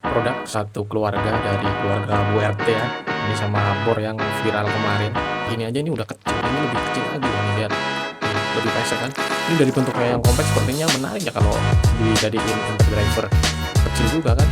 Produk satu keluarga dari keluarga Bu RT ya, ini sama bor yang viral kemarin. Ini aja ini udah kecil, ini lebih kecil lagi loh nih, lihat. Nih, lebih pesek kan. Ini dari bentuknya yang kompak sepertinya menarik ya kalau dijadiin untuk driver. Kecil juga kan.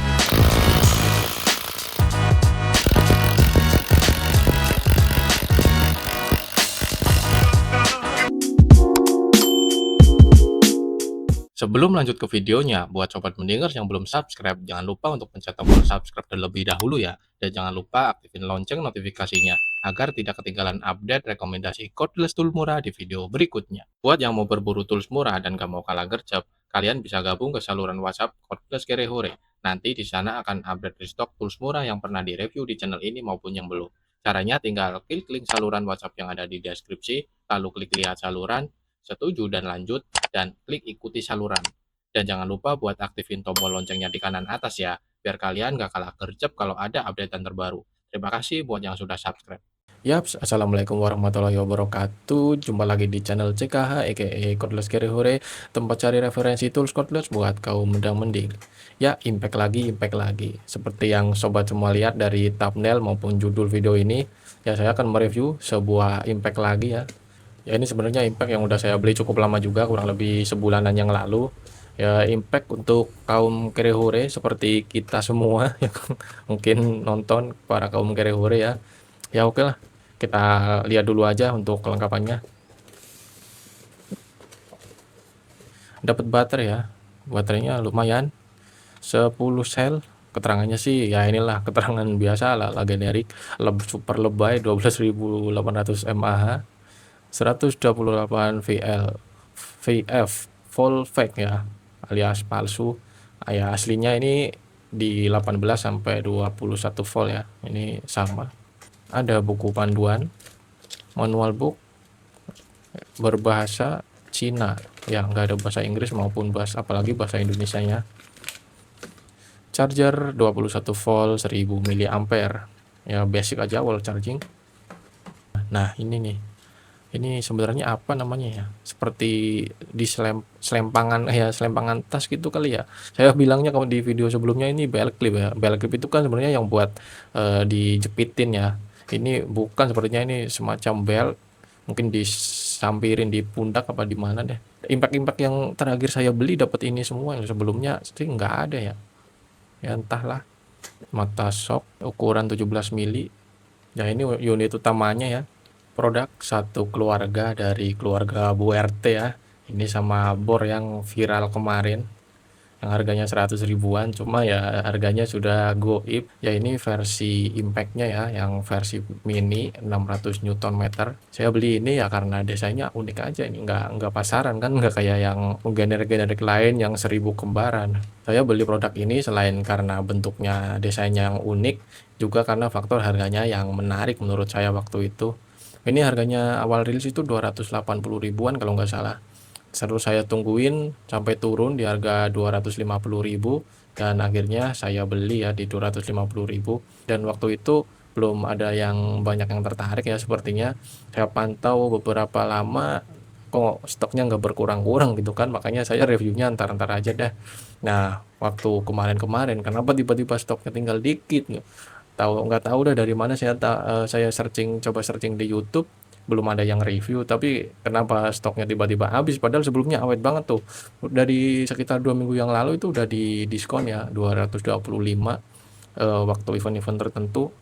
Sebelum lanjut ke videonya, buat sobat mendengar yang belum subscribe, jangan lupa untuk pencet tombol subscribe terlebih dahulu ya. Dan jangan lupa aktifin lonceng notifikasinya, agar tidak ketinggalan update rekomendasi cordless tool murah di video berikutnya. Buat yang mau berburu tools murah dan gak mau kalah gercep, kalian bisa gabung ke saluran WhatsApp Cordless Kerehore. Nanti di sana akan update restock tools murah yang pernah direview di channel ini maupun yang belum. Caranya tinggal klik link saluran WhatsApp yang ada di deskripsi, lalu klik lihat saluran, setuju dan lanjut, dan klik ikuti saluran. Dan jangan lupa buat aktifin tombol loncengnya di kanan atas ya, biar kalian gak kalah gercep kalau ada updatean terbaru. Terima kasih buat yang sudah subscribe. Yaps, assalamualaikum warahmatullahi wabarakatuh. Jumpa lagi di channel CKH, aka Cordless Kerehore, tempat cari referensi tools cordless buat kaum muda mending. Ya, impact lagi. Seperti yang sobat semua lihat dari thumbnail maupun judul video ini, ya saya akan mereview sebuah impact lagi ya. Ya ini sebenarnya impact yang udah saya beli cukup lama juga, kurang lebih sebulanan yang lalu. Ya impact untuk kaum kerehure seperti kita semua yang mungkin nonton para kaum kerehure ya. Ya oke lah, kita lihat dulu aja untuk kelengkapannya. Dapat baterai ya, baterainya lumayan, 10 sel. Keterangannya sih ya inilah keterangan biasa lah, generik, super lebay 12.800 mAh. 128 VF full fake ya, alias palsu. Ya aslinya ini di 18 sampai 21 volt ya, ini sama. Ada buku panduan, manual book berbahasa Cina ya, nggak ada bahasa Inggris maupun bahasa apalagi bahasa Indonesianya. Charger 21 volt 1000 mAh ya, basic aja wall charging. Nah ini nih, ini sebenarnya apa namanya ya, seperti di selempangan ya, selempangan tas gitu kali ya. Saya bilangnya kalau di video sebelumnya ini belt clip ya. Belt clip itu kan sebenarnya yang buat dijepitin ya. Ini bukan, sepertinya ini semacam belt, mungkin disampirin di pundak apa di mana deh. Impact yang terakhir saya beli dapat ini semua, yang sebelumnya sih nggak ada ya. Ya entahlah. Mata shock ukuran 17 mili. Ya ini unit utamanya ya. Produk satu keluarga dari keluarga Bu RT ya. Ini sama bor yang viral kemarin, yang harganya 100 ribuan, cuma ya harganya sudah goib. Ya ini versi impactnya ya, yang versi mini 600 Nm. Saya beli ini ya karena desainnya unik aja, ini nggak pasaran kan, nggak kayak yang generik-generik lain yang 1000 kembaran. Saya beli produk ini selain karena bentuknya, desainnya yang unik, juga karena faktor harganya yang menarik menurut saya waktu itu. Ini harganya awal rilis itu 280 ribuan kalau nggak salah. Terus saya tungguin sampai turun di harga 250.000 dan akhirnya saya beli ya di 250.000. Dan waktu itu belum ada yang banyak yang tertarik ya sepertinya. Saya pantau beberapa lama kok stoknya nggak berkurang-kurang gitu kan, makanya saya reviewnya antar-antar aja dah. Nah waktu kemarin-kemarin kenapa tiba-tiba stoknya tinggal dikit, nggak tahu dah dari mana. Saya coba searching di YouTube, belum ada yang review, tapi kenapa stoknya tiba-tiba habis, padahal sebelumnya awet banget tuh. Dari sekitar 2 minggu yang lalu itu udah di diskon ya 225, waktu event-event tertentu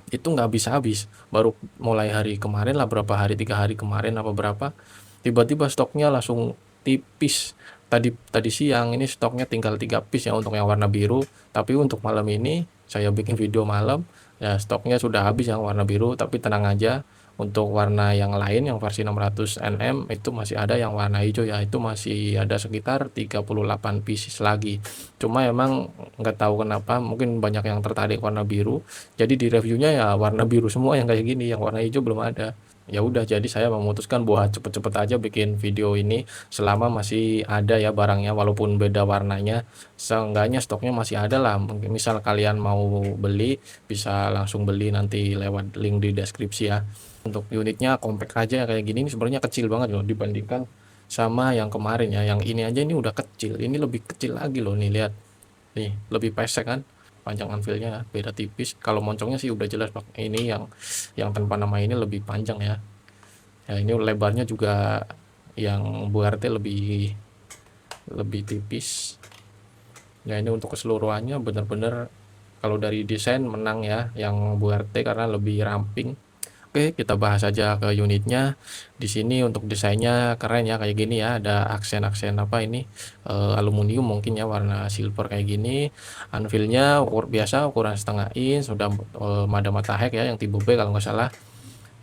itu nggak habis-habis. Baru mulai hari kemarin lah, berapa hari, 3 hari kemarin apa berapa, tiba-tiba stoknya langsung tipis. Tadi siang ini stoknya tinggal 3 piece ya untuk yang warna biru, tapi untuk malam ini saya bikin video malam ya stoknya sudah habis yang warna biru. Tapi tenang aja, untuk warna yang lain yang versi 600 Nm itu masih ada, yang warna hijau ya itu masih ada sekitar 38 pieces lagi. Cuma emang nggak tahu kenapa, mungkin banyak yang tertarik warna biru, jadi di reviewnya ya warna biru semua yang kayak gini, yang warna hijau belum ada. Ya udah, jadi saya memutuskan buat cepet-cepet aja bikin video ini selama masih ada ya barangnya, walaupun beda warnanya, seenggaknya stoknya masih ada lah. Mungkin misal kalian mau beli, bisa langsung beli nanti lewat link di deskripsi ya. Untuk unitnya compact aja kayak gini, ini sebenarnya kecil banget loh dibandingkan sama yang kemarin ya. Yang ini aja ini udah kecil, ini lebih kecil lagi loh nih, lihat nih, lebih pesek kan. panjang anvilnya beda tipis. Kalau moncongnya sih udah jelas Pak, ini yang tanpa nama ini lebih panjang ya. Ya ini lebarnya juga yang BRT lebih tipis. Ya ini untuk keseluruhannya benar-benar kalau dari desain menang ya yang BRT karena lebih ramping. Oke, kita bahas aja ke unitnya. Di sini untuk desainnya keren ya kayak gini ya, ada aksen-aksen apa ini aluminium mungkin ya warna silver kayak gini. Anvilnya biasa ukuran setengah inch, sudah Mada Matahek ya yang tipe B kalau nggak salah.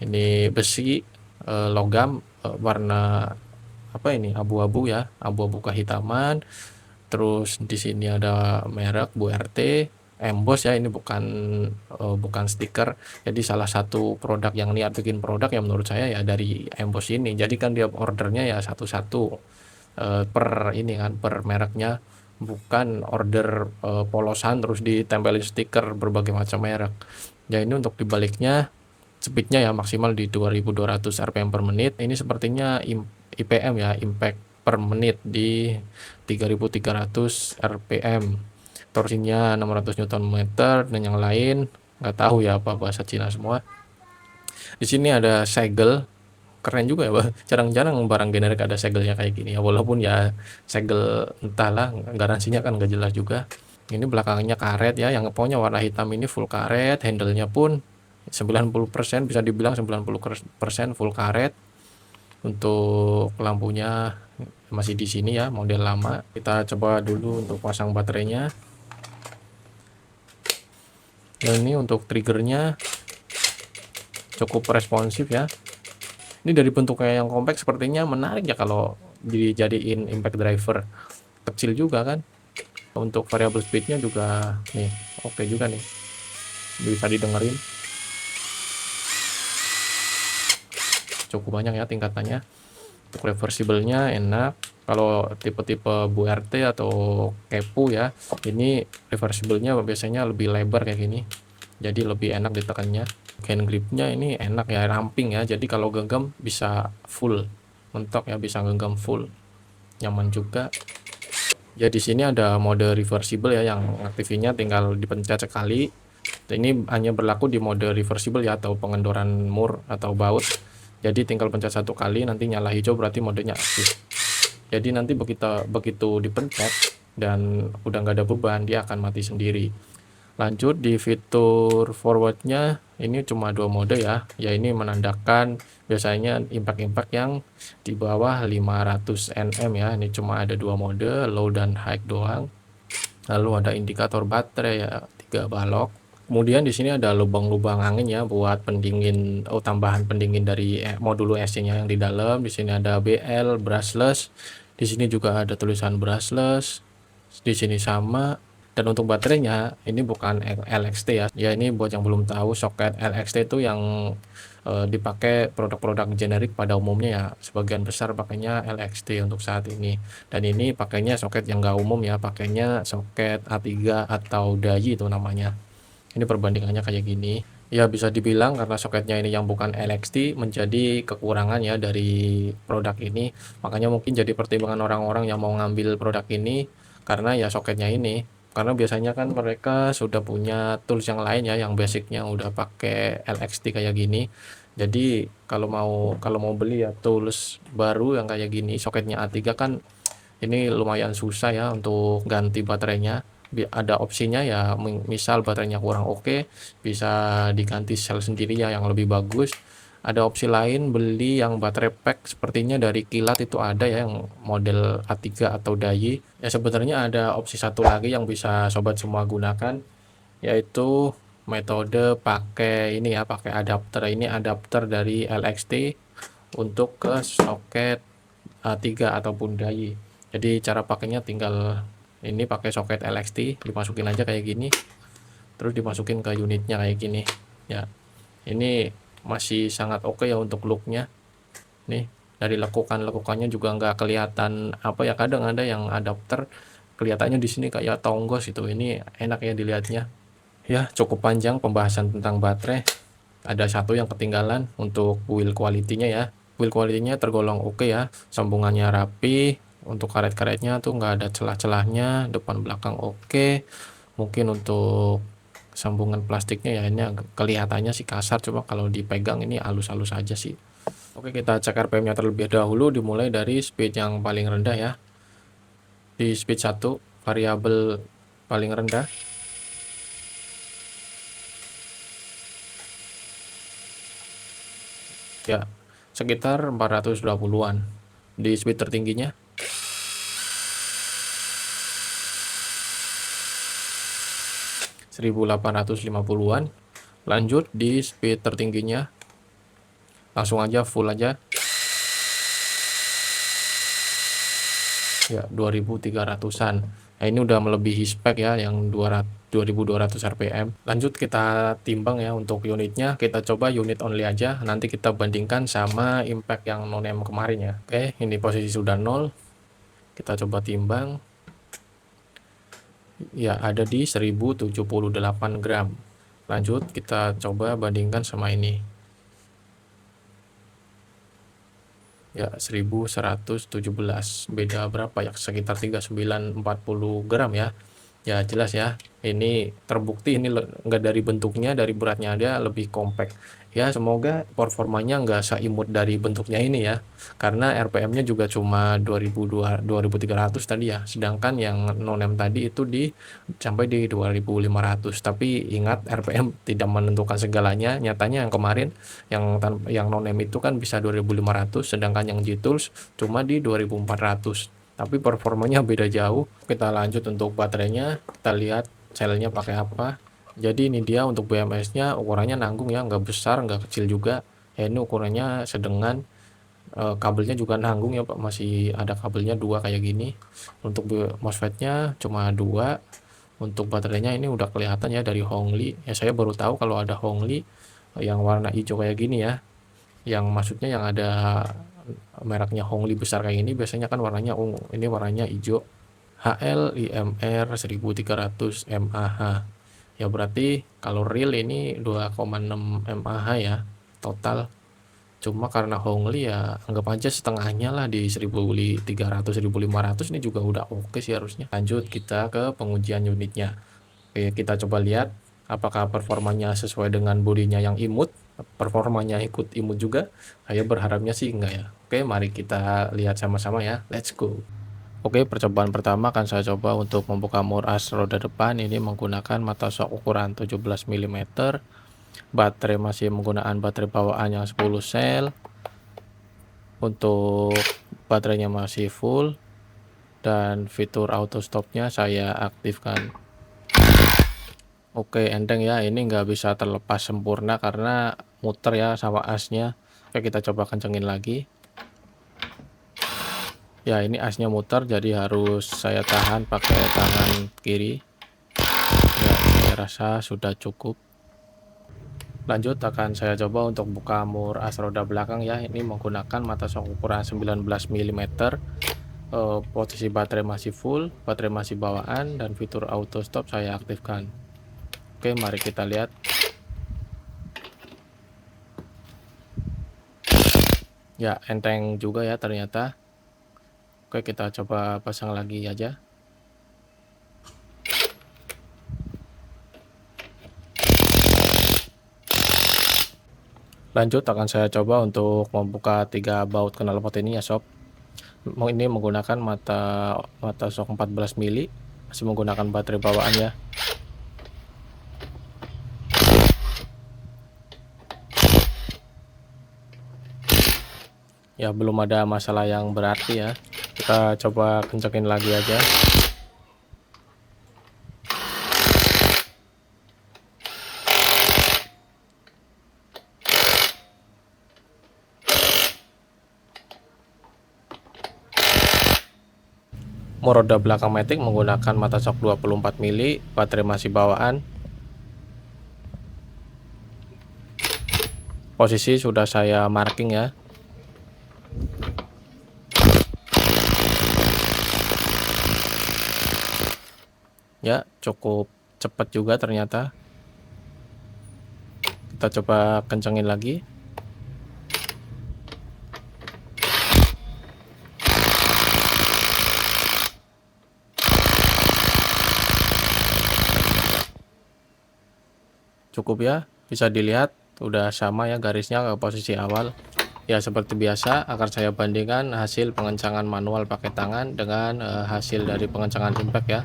Ini besi logam warna apa ini abu-abu ya, abu-abu kehitaman. Terus di sini ada merek BRT, emboss ya, ini bukan stiker. Jadi salah satu produk yang niat bikin produk ya menurut saya ya dari emboss ini. Jadi kan dia ordernya ya satu-satu per ini kan per mereknya, bukan order polosan terus ditempelin stiker berbagai macam merek. Ya ini untuk dibaliknya speednya ya maksimal di 2200 rpm per menit. Ini sepertinya IPM ya, impact per menit di 3300 rpm. Torsinya 600 Nm dan yang lain nggak tahu ya apa bahasa Cina semua. Di sini ada segel, keren juga ya, jarang-jarang barang generik ada segelnya kayak gini ya, walaupun ya segel entahlah garansinya kan nggak jelas juga. Ini belakangnya karet ya, yang pokoknya warna hitam ini full karet, handle-nya pun 90% bisa dibilang 90% full karet. Untuk lampunya masih di sini ya, model lama. Kita coba dulu untuk pasang baterainya. Dan ini untuk triggernya cukup responsif ya. Ini dari bentuknya yang compact sepertinya menarik ya kalau dijadiin impact driver. Kecil juga kan. Untuk variable speednya juga nih oke juga nih, bisa didengerin cukup banyak ya tingkatannya. Untuk reversible-nya enak. Kalau tipe-tipe BRT atau Kepu ya, ini reversible-nya biasanya lebih lebar kayak gini, jadi lebih enak ditekannya. Hand grip-nya ini enak ya, ramping ya, jadi kalau genggam bisa full mentok ya, bisa genggam full, nyaman juga. Ya di sini ada mode reversible ya, yang aktifnya tinggal dipencet sekali. Ini hanya berlaku di mode reversible ya, atau pengendoran mur atau baut. Jadi tinggal pencet satu kali, nanti nyala hijau berarti modenya aktif. Jadi nanti begitu dipencet dan udah nggak ada beban, dia akan mati sendiri. Lanjut di fitur forwardnya, ini cuma 2 mode ya. Ya ini menandakan biasanya impact-impact yang di bawah 500 Nm ya. Ini cuma ada 2 mode, low dan high doang. Lalu ada indikator baterai ya, 3 balok. Kemudian di sini ada lubang-lubang angin ya buat pendingin, tambahan pendingin dari modul AC-nya yang di dalam. Di sini ada BL brushless. Di sini juga ada tulisan brushless. Di sini sama. Dan untuk baterainya ini bukan LXT ya. Ya ini buat yang belum tahu, soket LXT itu yang dipakai produk-produk generik pada umumnya ya. Sebagian besar pakainya LXT untuk saat ini. Dan ini pakainya soket yang nggak umum ya, pakainya soket A3 atau DAI itu namanya. Ini perbandingannya kayak gini. Ya bisa dibilang karena soketnya ini yang bukan LXT menjadi kekurangan ya dari produk ini. Makanya mungkin jadi pertimbangan orang-orang yang mau ngambil produk ini karena ya soketnya ini. Karena biasanya kan mereka sudah punya tools yang lain ya, yang basicnya udah pakai LXT kayak gini. Jadi kalau mau beli ya tools baru yang kayak gini, soketnya A3 kan ini lumayan susah ya untuk ganti baterainya. Ada opsinya ya, misal baterainya kurang oke, bisa diganti sel sendiri ya yang lebih bagus. Ada opsi lain beli yang baterai pack, sepertinya dari Kilat itu ada ya yang model A3 atau DAI. Ya sebenarnya ada opsi satu lagi yang bisa sobat semua gunakan, yaitu metode pakai ini ya, pakai adapter. Ini adapter dari LXT untuk ke soket A3 ataupun DAI. Jadi cara pakainya tinggal ini pakai soket LXT, dimasukin aja kayak gini, terus dimasukin ke unitnya kayak gini ya. Ini masih sangat oke ya untuk looknya. Nih dari lekukannya juga nggak kelihatan apa ya, kadang ada yang adapter kelihatannya di sini kayak tonggos itu. Ini enak ya dilihatnya. Ya cukup panjang pembahasan tentang baterai. Ada satu yang ketinggalan untuk build quality-nya ya. Build quality-nya tergolong oke ya, sambungannya rapi. Untuk karet-karetnya tuh nggak ada celah-celahnya, depan belakang oke. Mungkin untuk sambungan plastiknya ya ini kelihatannya sih kasar, cuma kalau dipegang ini halus-halus aja sih. Oke, kita cek RPM-nya terlebih dahulu, dimulai dari speed yang paling rendah ya. Di speed 1, variabel paling rendah. Ya, sekitar 420-an. Di speed tertingginya 1850-an. Lanjut di speed tertingginya, langsung aja full aja. Ya, 2300-an. Nah, ini udah melebihi spek ya yang 2200 rpm. Lanjut kita timbang ya untuk unitnya. Kita coba unit only aja, nanti kita bandingkan sama impact yang non-M kemarin ya. Oke, ini posisi sudah 0. Kita coba timbang. Ya, ada di 1078 gram. Lanjut kita coba bandingkan sama ini. Ya, 1117. Beda berapa ya? Sekitar 3940 gram ya. Ya jelas ya, ini terbukti ini enggak dari bentuknya, dari beratnya dia lebih compact. Ya semoga performanya enggak seimut dari bentuknya ini ya. Karena RPM-nya juga cuma 2300 tadi ya. Sedangkan yang non-M tadi itu sampai di 2500. Tapi ingat RPM tidak menentukan segalanya. Nyatanya yang kemarin yang non-M itu kan bisa 2500, sedangkan yang G-Tools cuma di 2400. Tapi performanya beda jauh. Kita lanjut untuk baterainya, kita lihat selnya pakai apa. Jadi ini dia untuk BMS-nya, ukurannya nanggung ya, nggak besar nggak kecil juga ya. Ini ukurannya sedengan. Kabelnya juga nanggung ya Pak, masih ada kabelnya 2 kayak gini. Untuk MOSFET-nya cuma 2. Untuk baterainya ini udah kelihatan ya dari Hongli ya. Saya baru tahu kalau ada Hongli yang warna hijau kayak gini ya, yang maksudnya yang ada mereknya Hongli besar kayak ini biasanya kan warnanya ungu, ini warnanya hijau. HL IMR 1300 mAh ya, berarti kalau real ini 2,6 mAh ya total. Cuma karena Hongli ya anggap aja setengahnya lah, di 1300 1500 ini juga udah oke sih harusnya. Lanjut kita ke pengujian unitnya. Oke, kita coba lihat apakah performanya sesuai dengan bodinya yang imut. Performanya ikut imut juga, saya berharapnya sih enggak ya. Oke, mari kita lihat sama-sama ya, let's go. Oke, percobaan pertama akan saya coba untuk membuka mur as roda depan. Ini menggunakan mata shock ukuran 17 mm. Baterai masih menggunakan baterai bawaan yang 10 sel. Untuk baterainya masih full, dan fitur auto stopnya saya aktifkan. Oke, enteng ya, ini nggak bisa terlepas sempurna karena muter ya sama asnya. Oke, kita coba kencengin lagi. Ya, ini asnya muter, jadi harus saya tahan pakai tangan kiri. Ya, saya rasa sudah cukup. Lanjut akan saya coba untuk buka mur as roda belakang ya. Ini menggunakan mata shock ukuran 19 mm. Posisi baterai masih full, baterai masih bawaan, dan fitur auto stop saya aktifkan. Oke, mari kita lihat. Ya, enteng juga ya ternyata. Oke, kita coba pasang lagi aja. Lanjut akan saya coba untuk membuka 3 baut knalpot ini ya sob. Ini menggunakan mata shock 14 mili, masih menggunakan baterai bawaan ya. Ya, belum ada masalah yang berarti ya. Kita coba kencengin lagi aja. Mur roda belakang matic menggunakan mata shock 24 mili, baterai masih bawaan. Posisi sudah saya marking ya. Ya, cukup cepat juga ternyata. Kita coba kencengin lagi. cukup ya, bisa dilihat udah sama ya garisnya ke posisi awal. Ya seperti biasa akan saya bandingkan hasil pengencangan manual pakai tangan dengan hasil dari pengencangan impact ya.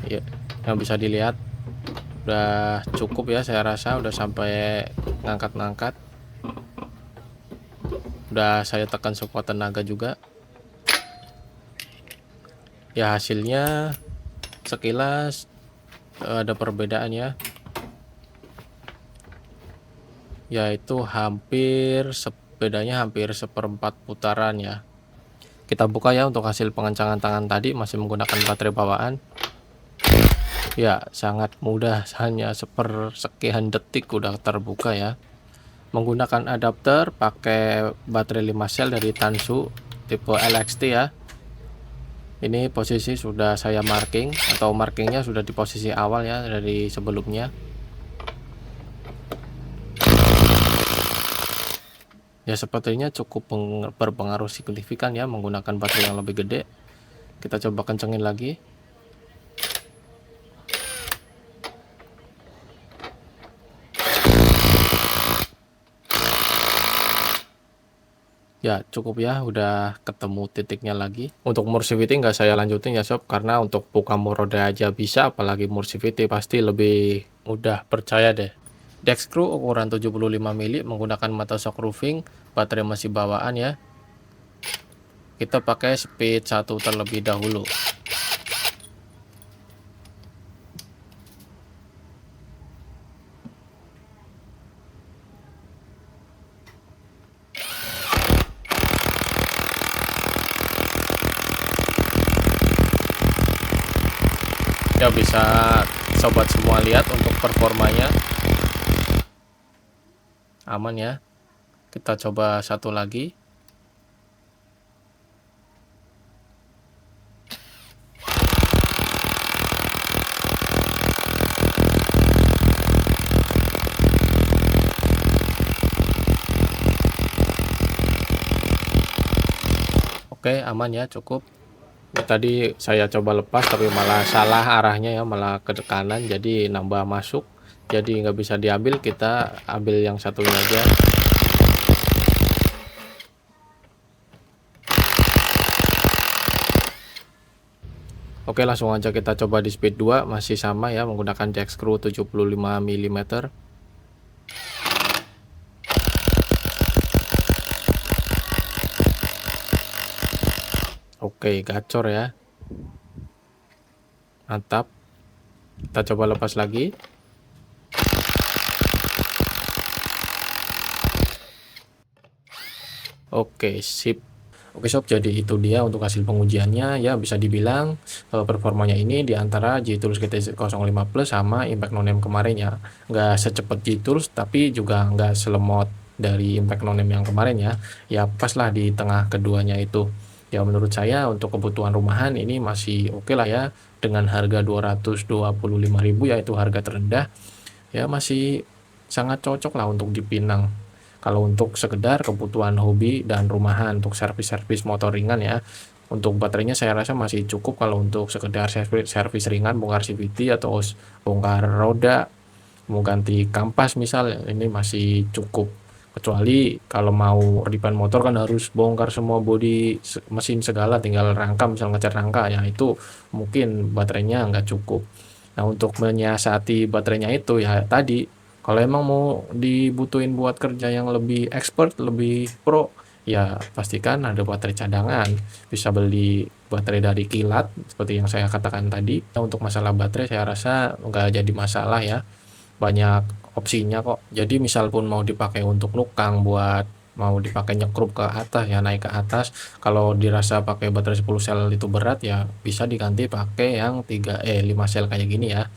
Ya, yang bisa dilihat udah cukup ya, saya rasa udah sampai ngangkat-ngangkat. Udah saya tekan sekuat tenaga juga. Ya hasilnya sekilas ada perbedaan ya. Yaitu bedanya hampir seperempat putaran ya. Kita buka ya untuk hasil pengencangan tangan tadi, masih menggunakan baterai bawaan. Ya sangat mudah, hanya sekian detik udah terbuka ya. Menggunakan adapter pakai baterai 5 sel dari Tansu tipe LXT ya. Ini posisi sudah saya marking, atau markingnya sudah di posisi awal ya dari sebelumnya. Ya sepertinya cukup berpengaruh signifikan ya menggunakan baterai yang lebih gede. Kita coba kencengin lagi. Ya cukup ya, udah ketemu titiknya lagi. Untuk Mursiviti nggak saya lanjutin ya sob, karena untuk buka roda aja bisa, apalagi Mursiviti pasti lebih mudah, percaya deh. Deck screw ukuran 75 mili menggunakan mata shock roofing, baterai masih bawaan ya. Kita pakai speed 1 terlebih dahulu. Ya bisa sobat semua lihat untuk performanya aman ya. Kita coba satu lagi. Oke, aman ya, cukup. Ya, tadi saya coba lepas tapi malah salah arahnya ya, malah ke kanan, jadi nambah masuk, jadi nggak bisa diambil. Kita ambil yang satunya aja. Oke, langsung aja kita coba di speed 2, masih sama ya menggunakan jack screw 75 mm. Oke, gacor ya, mantap. Kita coba lepas lagi. Oke, sip. Oke sob, jadi itu dia untuk hasil pengujiannya ya. Bisa dibilang performanya ini diantara G-Tools GT05 Plus sama Impact No Name kemarin ya. Nggak secepat G-Tools tapi juga nggak selemot dari Impact No Name yang kemarin ya. Ya pas lah di tengah keduanya itu. Ya menurut saya untuk kebutuhan rumahan ini masih oke lah ya. Dengan harga 225.000 ya, itu harga terendah. Ya masih sangat cocok lah untuk dipinang. Kalau untuk sekedar kebutuhan hobi dan rumahan untuk servis-servis motor ringan ya. Untuk baterainya saya rasa masih cukup kalau untuk sekedar servis ringan, bongkar CVT atau bongkar roda, mau ganti kampas misal, ini masih cukup. Kecuali kalau mau repaint motor kan harus bongkar semua bodi mesin segala, tinggal rangka, misal ngecat rangka ya, itu mungkin baterainya nggak cukup. Nah untuk menyiasati baterainya itu ya tadi, kalau emang mau dibutuhin buat kerja yang lebih expert, lebih pro, ya pastikan ada baterai cadangan. Bisa beli baterai dari kilat seperti yang saya katakan tadi. Nah, untuk masalah baterai saya rasa nggak jadi masalah ya. Banyak opsinya kok. Jadi misal pun mau dipakai untuk nukang, buat mau dipakai nyekrup ke atas ya, naik ke atas, kalau dirasa pakai baterai 10 sel itu berat ya bisa diganti pakai yang 5 sel kayak gini ya.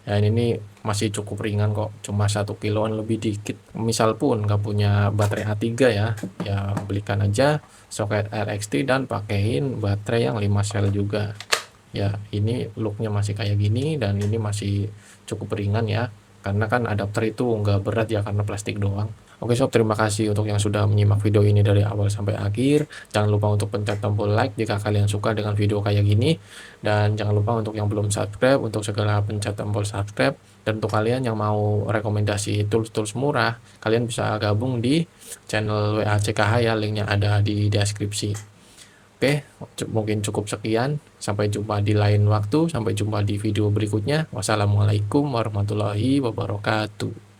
Ya ini masih cukup ringan kok, cuma 1 kiloan lebih dikit. Misal pun nggak punya baterai A3 ya, ya belikan aja soket LXT dan pakein baterai yang 5 sel juga. Ya ini looknya masih kayak gini dan ini masih cukup ringan ya, karena kan adapter itu nggak berat ya karena plastik doang. Oke sob, terima kasih untuk yang sudah menyimak video ini dari awal sampai akhir. Jangan lupa untuk pencet tombol like jika kalian suka dengan video kayak gini. Dan jangan lupa untuk yang belum subscribe, untuk segera pencet tombol subscribe. Dan untuk kalian yang mau rekomendasi tools-tools murah, kalian bisa gabung di channel WACKH ya, linknya ada di deskripsi. Oke, mungkin cukup sekian. Sampai jumpa di lain waktu. Sampai jumpa di video berikutnya. Wassalamualaikum warahmatullahi wabarakatuh.